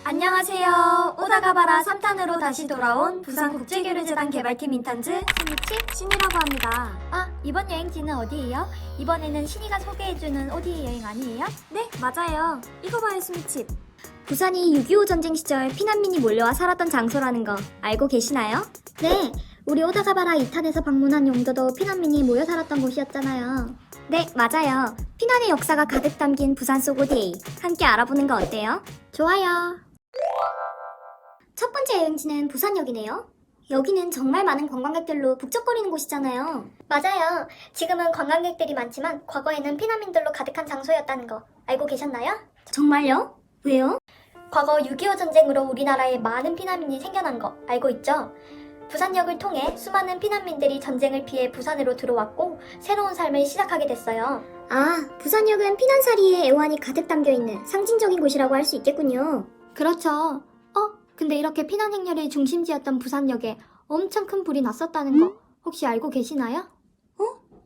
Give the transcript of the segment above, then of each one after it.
안녕하세요. 오다가 봐라 3탄으로 다시 돌아온 부산국제교류재단 개발팀 인턴즈 신이라고 합니다. 이번 여행지는 어디예요? 이번에는 신이가 소개해주는 ODA 여행 아니에요? 네, 맞아요. 이거 봐요, 스미칩. 부산이 6.25 전쟁 시절 피난민이 몰려와 살았던 장소라는 거 알고 계시나요? 네, 우리 오다가 봐라 2탄에서 방문한 용도도 피난민이 모여 살았던 곳이었잖아요. 네, 맞아요. 피난의 역사가 가득 담긴 부산 속 ODA 함께 알아보는 거 어때요? 좋아요. 첫 번째 여행지는 부산역이네요. 여기는 정말 많은 관광객들로 북적거리는 곳이잖아요. 맞아요. 지금은 관광객들이 많지만 과거에는 피난민들로 가득한 장소였다는 거 알고 계셨나요? 정말요? 왜요? 과거 6.25 전쟁으로 우리나라에 많은 피난민이 생겨난 거 알고 있죠? 부산역을 통해 수많은 피난민들이 전쟁을 피해 부산으로 들어왔고 새로운 삶을 시작하게 됐어요. 부산역은 피난살이의 애환이 가득 담겨있는 상징적인 곳이라고 할 수 있겠군요. 그렇죠. 근데 이렇게 피난 행렬의 중심지였던 부산역에 엄청 큰 불이 났었다는 거 혹시 알고 계시나요?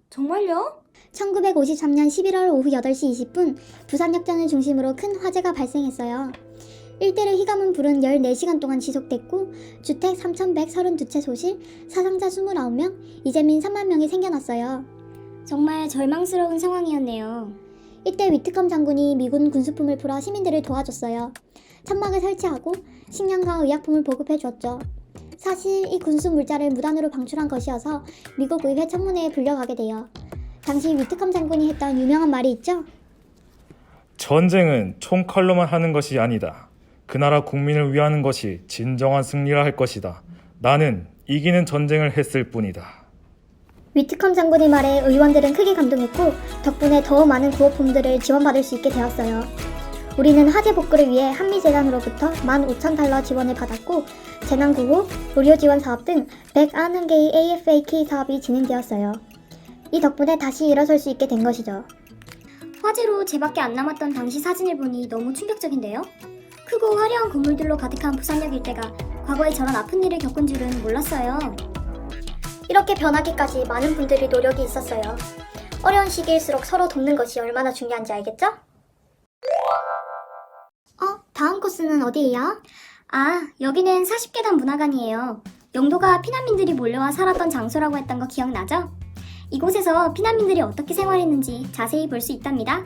정말요? 1953년 11월 오후 8시 20분 부산역전을 중심으로 큰 화재가 발생했어요. 일대를 휘감은 불은 14시간 동안 지속됐고 주택 3,132채 소실, 사상자 29명, 이재민 3만 명이 생겨났어요. 정말 절망스러운 상황이었네요. 이때 위트컴 장군이 미군 군수품을 풀어 시민들을 도와줬어요. 천막을 설치하고 식량과 의약품을 보급해 주었죠. 사실 이 군수 물자를 무단으로 방출한 것이어서 미국 의회 청문회에 불려가게 돼요. 당시 위트컴 장군이 했던 유명한 말이 있죠? 전쟁은 총칼로만 하는 것이 아니다. 그 나라 국민을 위하는 것이 진정한 승리라 할 것이다. 나는 이기는 전쟁을 했을 뿐이다. 위트컴 장군의 말에 의원들은 크게 감동했고 덕분에 더 많은 구호품들을 지원받을 수 있게 되었어요. 우리는 화재 복구를 위해 한미재단으로부터 15,000달러 지원을 받았고 재난구호, 의료지원 사업 등 191개의 AFAK 사업이 진행되었어요. 이 덕분에 다시 일어설 수 있게 된 것이죠. 화재로 쟤밖에 안 남았던 당시 사진을 보니 너무 충격적인데요? 크고 화려한 건물들로 가득한 부산역 일대가 과거에 저런 아픈 일을 겪은 줄은 몰랐어요. 이렇게 변하기까지 많은 분들의 노력이 있었어요. 어려운 시기일수록 서로 돕는 것이 얼마나 중요한지 알겠죠? 다음 코스는 어디예요? 여기는 40계단 문화관이에요. 영도가 피난민들이 몰려와 살았던 장소라고 했던 거 기억나죠? 이곳에서 피난민들이 어떻게 생활했는지 자세히 볼 수 있답니다.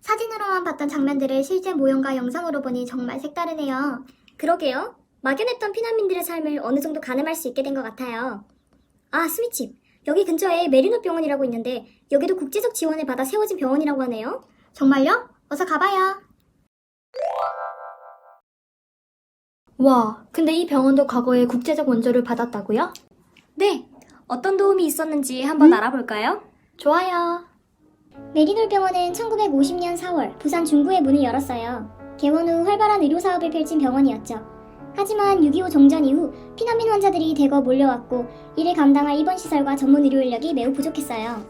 사진으로만 봤던 장면들을 실제 모형과 영상으로 보니 정말 색다르네요. 그러게요. 막연했던 피난민들의 삶을 어느 정도 가늠할 수 있게 된 것 같아요. 스미칩. 여기 근처에 메리노 병원이라고 있는데 여기도 국제적 지원을 받아 세워진 병원이라고 하네요. 정말요? 어서 가봐요. 와, 근데 이 병원도 과거에 국제적 원조를 받았다고요? 네. 어떤 도움이 있었는지 한번 알아볼까요? 좋아요. 메리놀 병원은 1950년 4월 부산 중구에 문을 열었어요. 개원 후 활발한 의료 사업을 펼친 병원이었죠. 하지만 6.25 종전 이후 피난민 환자들이 대거 몰려왔고 이를 감당할 입원 시설과 전문 의료 인력이 매우 부족했어요.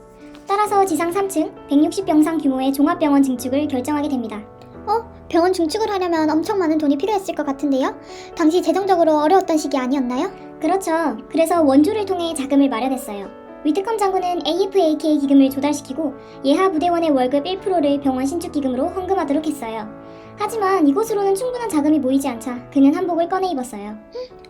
따라서 지상 3층 160병상 규모의 종합병원 증축을 결정하게 됩니다. 병원 증축을 하려면 엄청 많은 돈이 필요했을 것 같은데요? 당시 재정적으로 어려웠던 시기 아니었나요? 그렇죠. 그래서 원조를 통해 자금을 마련했어요. 위트컴 장군은 AFAK 기금을 조달시키고 예하 부대원의 월급 1%를 병원 신축 기금으로 헌금하도록 했어요. 하지만 이곳으로는 충분한 자금이 모이지 않자 그는 한복을 꺼내 입었어요.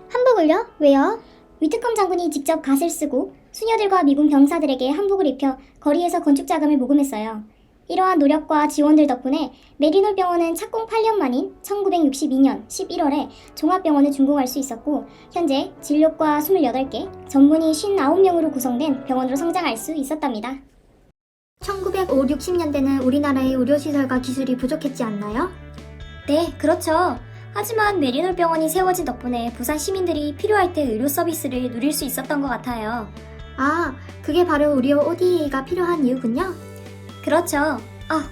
한복을요? 왜요? 위트컴 장군이 직접 갓을 쓰고 수녀들과 미군 병사들에게 한복을 입혀 거리에서 건축 자금을 모금했어요. 이러한 노력과 지원들 덕분에 메리놀 병원은 착공 8년 만인 1962년 11월에 종합병원을 준공할 수 있었고 현재 진료과 28개, 전문의 59명으로 구성된 병원으로 성장할 수 있었답니다. 1950, 60년대는 우리나라의 의료시설과 기술이 부족했지 않나요? 네, 그렇죠. 하지만 메리놀 병원이 세워진 덕분에 부산 시민들이 필요할 때 의료 서비스를 누릴 수 있었던 것 같아요. 그게 바로 우리 ODA가 필요한 이유군요. 그렇죠.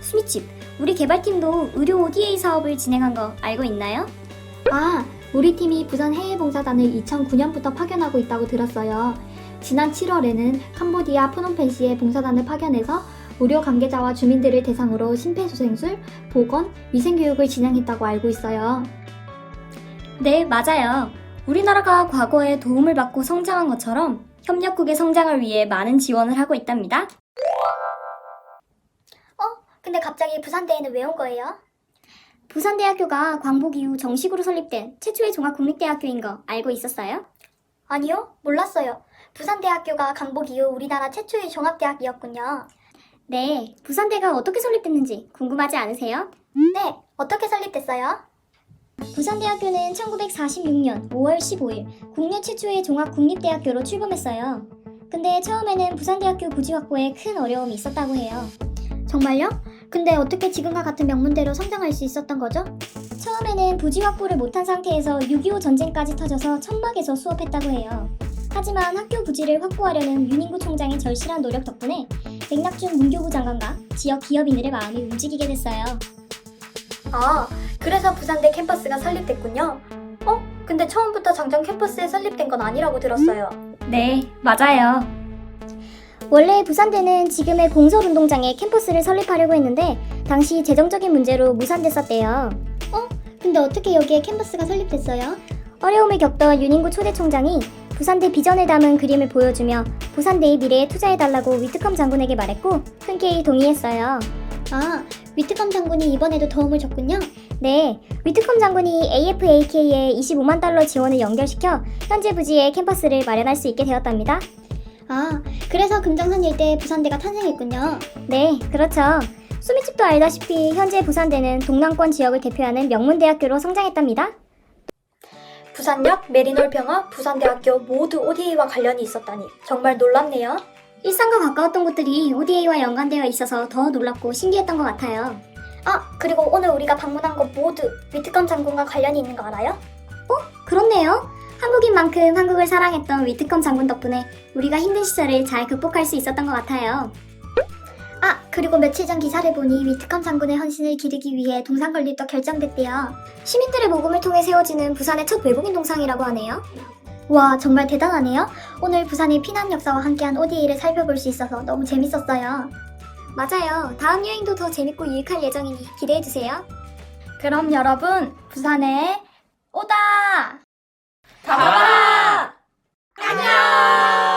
스미칩. 우리 개발팀도 의료 ODA 사업을 진행한 거 알고 있나요? 우리 팀이 부산 해외봉사단을 2009년부터 파견하고 있다고 들었어요. 지난 7월에는 캄보디아 프놈펜시에 봉사단을 파견해서 의료 관계자와 주민들을 대상으로 심폐소생술, 보건, 위생교육을 진행했다고 알고 있어요. 네, 맞아요. 우리나라가 과거에 도움을 받고 성장한 것처럼 협력국의 성장을 위해 많은 지원을 하고 있답니다. 근데 갑자기 부산대에는 왜 온 거예요? 부산대학교가 광복 이후 정식으로 설립된 최초의 종합국립대학교인 거 알고 있었어요? 아니요, 몰랐어요. 부산대학교가 강복 이후 우리나라 최초의 종합대학이었군요. 네, 부산대가 어떻게 설립됐는지 궁금하지 않으세요? 네, 어떻게 설립됐어요? 부산대학교는 1946년 5월 15일 국내 최초의 종합국립대학교로 출범했어요. 근데 처음에는 부산대학교 부지 확보에 큰 어려움이 있었다고 해요. 정말요? 근데 어떻게 지금과 같은 명문대로 성장할 수 있었던 거죠? 처음에는 부지 확보를 못한 상태에서 6.25 전쟁까지 터져서 천막에서 수업했다고 해요. 하지만 학교 부지를 확보하려는 윤인구 총장의 절실한 노력 덕분에 맥락준 문교부 장관과 지역 기업인들의 마음이 움직이게 됐어요. 아, 그래서 부산대 캠퍼스가 설립됐군요. 근데 처음부터 정정 캠퍼스에 설립된 건 아니라고 들었어요. 네, 맞아요. 원래 부산대는 지금의 공설운동장에 캠퍼스를 설립하려고 했는데 당시 재정적인 문제로 무산됐었대요. 근데 어떻게 여기에 캠퍼스가 설립됐어요? 어려움을 겪던 윤인구 초대 총장이 부산대 비전을 담은 그림을 보여주며 부산대의 미래에 투자해달라고 위트컴 장군에게 말했고 흔쾌히 동의했어요. 아, 위트컴 장군이 이번에도 도움을 줬군요. 네, 위트컴 장군이 AFAK에 25만 달러 지원을 연결시켜 현재 부지에 캠퍼스를 마련할 수 있게 되었답니다. 아, 그래서 금정산 일대에 부산대가 탄생했군요. 네, 그렇죠. 수미집도 알다시피 현재 부산대는 동남권 지역을 대표하는 명문대학교로 성장했답니다. 부산역, 메리놀병원, 부산대학교 모두 ODA와 관련이 있었다니 정말 놀랍네요. 일산과 가까웠던 곳들이 ODA와 연관되어 있어서 더 놀랍고 신기했던 것 같아요. 그리고 오늘 우리가 방문한 곳 모두 위트컴 장군과 관련이 있는 거 알아요? 그렇네요. 한국인 만큼 한국을 사랑했던 위트컴 장군 덕분에 우리가 힘든 시절을 잘 극복할 수 있었던 것 같아요. 그리고 며칠 전 기사를 보니 위트컴 장군의 헌신을 기리기 위해 동상 건립도 결정됐대요. 시민들의 모금을 통해 세워지는 부산의 첫 외국인 동상이라고 하네요. 와, 정말 대단하네요. 오늘 부산의 피난 역사와 함께한 ODA를 살펴볼 수 있어서 너무 재밌었어요. 맞아요. 다음 여행도 더 재밌고 유익할 예정이니 기대해주세요. 그럼 여러분, 부산에 오다! 가봐라! 안녕!